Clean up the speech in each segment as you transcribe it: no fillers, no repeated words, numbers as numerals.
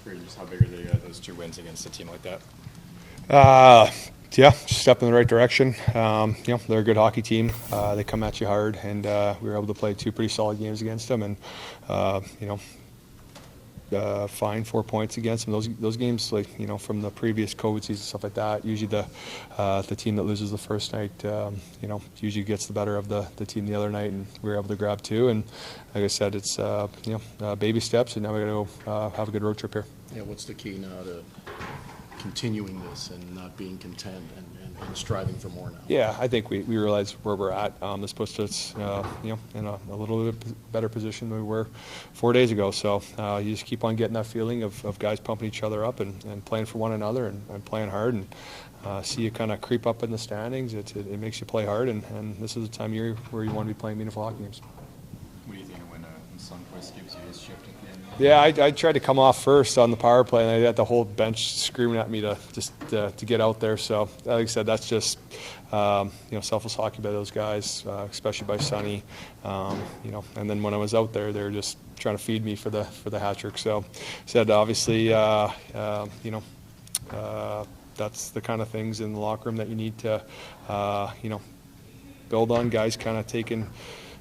Just how big are those 2 wins against a team like that? Yeah, step in the right direction. They're a good hockey team. They come at you hard, and we were able to play 2 pretty solid games against them, and find 4 points against them. Those games, from the previous COVID season, stuff like that. Usually the team that loses the first night, usually gets the better of the team the other night, and we were able to grab 2. And like I said, it's baby steps, and now we got to go have a good road trip here. Yeah, what's the key now to continuing this and not being content and striving for more now? Yeah, I think we realize where we're at. This puts us, in a little bit better position than we were 4 days ago. So you just keep on getting that feeling of guys pumping each other up and playing for one another and playing hard, and see you kind of creep up in the standings. It makes you play hard, and this is the time of year where you want to be playing meaningful hockey games. What do you think when Sundqvist gives you his shift at the end? Yeah, I tried to come off first on the power play, and I had the whole bench screaming at me to get out there. So, like I said, that's just selfless hockey by those guys, especially by Sonny. And then when I was out there, they were just trying to feed me for the hat trick. So, said obviously, that's the kind of things in the locker room that you need to, build on. Guys kind of taking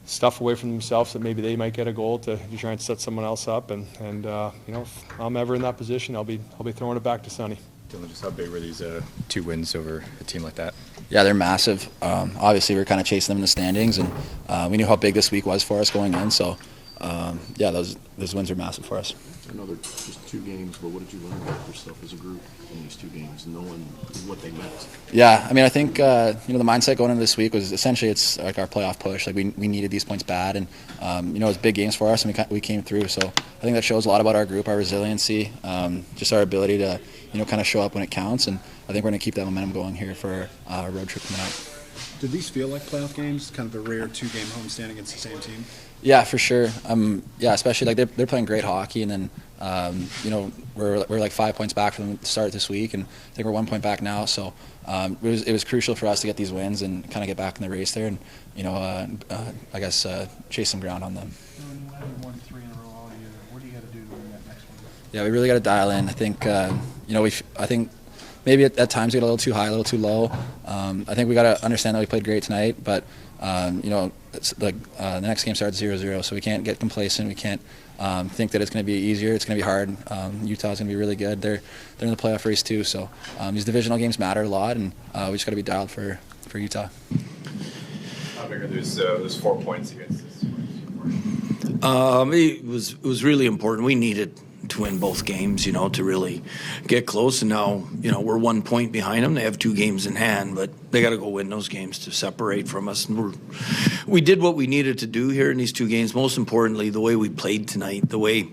stuff away from themselves that maybe they might get a goal to try and set someone else up, and if I'm ever in that position, I'll be throwing it back to Sonny. Dylan, just how big were these 2 wins over a team like that? Yeah, they're massive. Obviously, we're kind of chasing them in the standings, and we knew how big this week was for us going in. So, those wins are massive for us. I know they're just 2 games, but what did you learn about yourself as a group in these 2 games, knowing what they meant? Yeah, I mean, I think the mindset going into this week was essentially it's like our playoff push. Like we needed these points bad, and it was big games for us, and we came through. So I think that shows a lot about our group, our resiliency, just our ability to kind of show up when it counts. And I think we're going to keep that momentum going here for our road trip coming up. Did these feel like playoff games? Kind of a rare 2-game homestand against the same team? Yeah, for sure. Especially like they're playing great hockey, and then we're like 5 points back from the start this week, and I think we're 1 point back now. So it was crucial for us to get these wins and kind of get back in the race there, and chase some ground on them. When you haven't won 3 in a row all year, what do you got to do to win that next one? Yeah, we really got to dial in. I think I think maybe at times we get a little too high, a little too low. I think we got to understand that we played great tonight, but it's like the next game starts 0-0, so we can't get complacent. We can't think that it's going to be easier. It's going to be hard. Utah's going to be really good. They're in the playoff race too, so these divisional games matter a lot, and we just got to be dialed for Utah. How big are those 4 points against this team? It was really important. We needed to win both games, to really get close. And now, we're 1 point behind them. They have 2 games in hand, but they got to go win those games to separate from us. And we did what we needed to do here in these 2 games. Most importantly, the way we played tonight, the way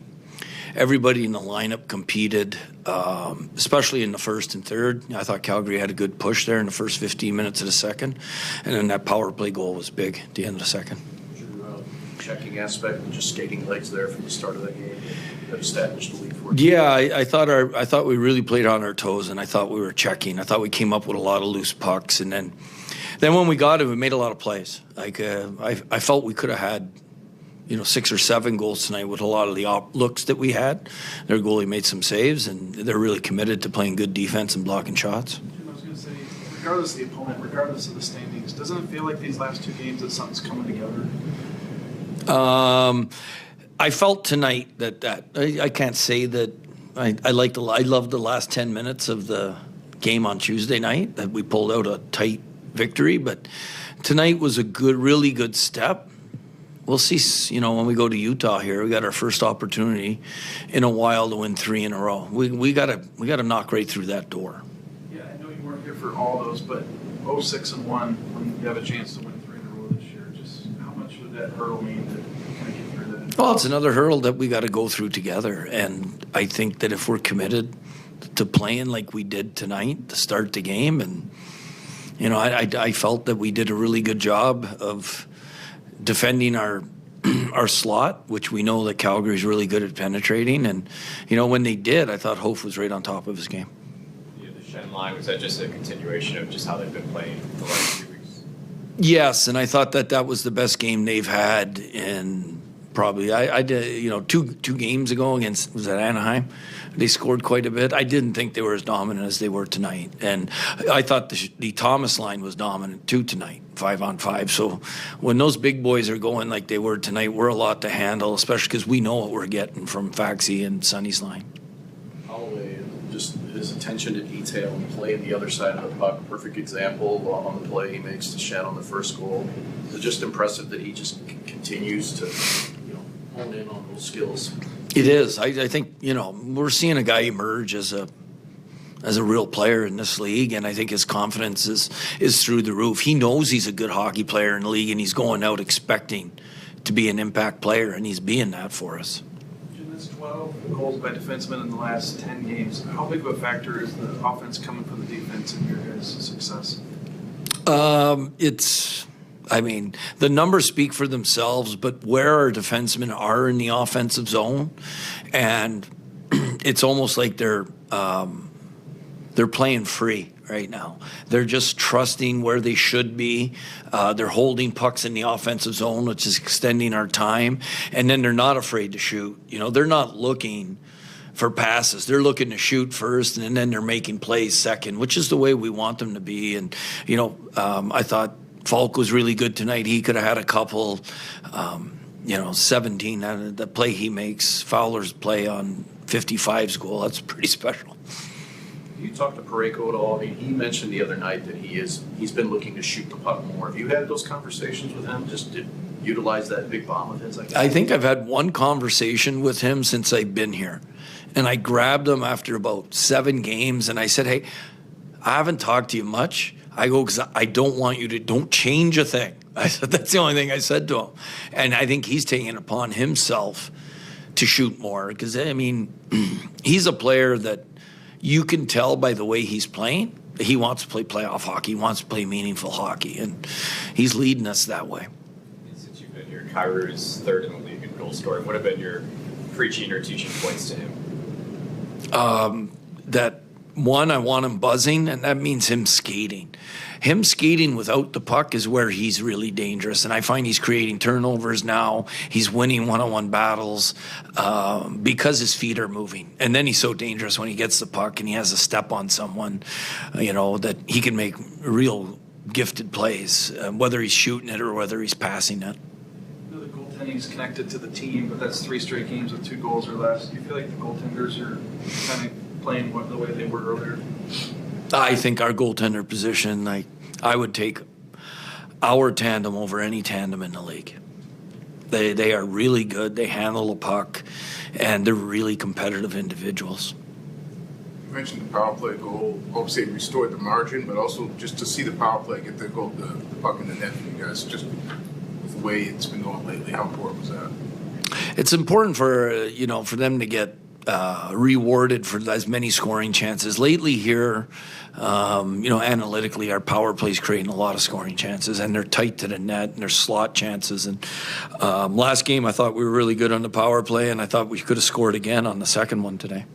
everybody in the lineup competed, especially in the first and third. I thought Calgary had a good push there in the first 15 minutes of the second, and then that power play goal was big at the end of the second. Your checking aspect and just skating legs there from the start of that game that established the lead for it. Yeah, I thought we really played on our toes, and I thought we were checking. I thought we came up with a lot of loose pucks, and then when we got it, we made a lot of plays. Like I felt we could have had 6 or 7 goals tonight with a lot of the looks that we had. Their goalie made some saves, and they're really committed to playing good defense and blocking shots. I was going to say, regardless of the opponent, regardless of the standings, doesn't it feel like these last 2 games that something's coming together? I felt tonight that I can't say that I loved the last 10 minutes of the game on Tuesday night, that we pulled out a tight victory, but tonight was a really good step. We'll see, when we go to Utah here, we got our first opportunity in a while to win 3 in a row. We gotta knock right through that door. Yeah, I know you weren't here for all those, but 0-6-1, when you have a chance to win 3 in a row this year, just how much would that hurdle mean to kind of get through that? Well, it's another hurdle that we got to go through together, and I think that if we're committed to playing like we did tonight to start the game, and I felt that we did a really good job of defending our slot, which we know that Calgary's really good at penetrating, and when they did, I thought Hof was right on top of his game. Yeah, the Schenn line, was that just a continuation of just how they've been playing the last few weeks? Yes, and I thought that was the best game they've had in probably. I did, you know, two games ago against, was that Anaheim? They scored quite a bit. I didn't think they were as dominant as they were tonight. And I thought the Thomas line was dominant too tonight, 5-on-5. So when those big boys are going like they were tonight, we're a lot to handle, especially because we know what we're getting from Faxi and Sonny's line. Holloway, just his attention to detail and playing the other side of the puck. Perfect example on the play he makes to Schenn on the first goal. It's just impressive that he just continues to, you know, hone in on those skills. It is. I think, you know, we're seeing a guy emerge as a real player in this league, and I think his confidence is through the roof. He knows he's a good hockey player in the league, and he's going out expecting to be an impact player, and he's being that for us. Jim, that's 12 goals by defensemen in the last 10 games. How big of a factor is the offense coming from the defense in your guys' success? I mean, the numbers speak for themselves, but where our defensemen are in the offensive zone, and it's almost like they're playing free right now. They're just trusting where they should be. They're holding pucks in the offensive zone, which is extending our time, and then they're not afraid to shoot. You know, they're not looking for passes. They're looking to shoot first, and then they're making plays second, which is the way we want them to be. And, you know, I thought Falk was really good tonight. He could have had a couple, 17. The play he makes, Fowler's play on 55's goal, that's pretty special. You talked to Parayko at all? I mean, he mentioned the other night that he's been looking to shoot the puck more. Have you had those conversations with him, just to utilize that big bomb of his? I think I've had one conversation with him since I've been here. And I grabbed him after about 7 games, and I said, hey, I haven't talked to you much. I go, because I don't want you to, don't change a thing. I said, that's the only thing I said to him. And I think he's taking it upon himself to shoot more. Because, I mean, he's a player that you can tell by the way he's playing that he wants to play playoff hockey. He wants to play meaningful hockey. And he's leading us that way. Since you've been here, Kyrou's third in the league in goal scoring. What have been your preaching or teaching points to him? That one, I want him buzzing, and that means him skating. Him skating without the puck is where he's really dangerous, and I find he's creating turnovers now. He's winning one-on-one battles because his feet are moving. And then he's so dangerous when he gets the puck and he has a step on someone, that he can make real gifted plays, whether he's shooting it or whether he's passing it. The goaltending's connected to the team, but that's 3 straight games with 2 goals or less. Do you feel like the goaltenders are kind of playing the way they were earlier? I think our goaltender position, I would take our tandem over any tandem in the league. They are really good. They handle the puck, and they're really competitive individuals. You mentioned the power play goal. Obviously, it restored the margin, but also just to see the power play get the puck in the net for you guys, just with the way it's been going lately. How important was that? It's important for them to get rewarded for as many scoring chances. Lately here, analytically, our power play's creating a lot of scoring chances, and they're tight to the net, and they're slot chances. And last game, I thought we were really good on the power play, and I thought we could have scored again on the second one today.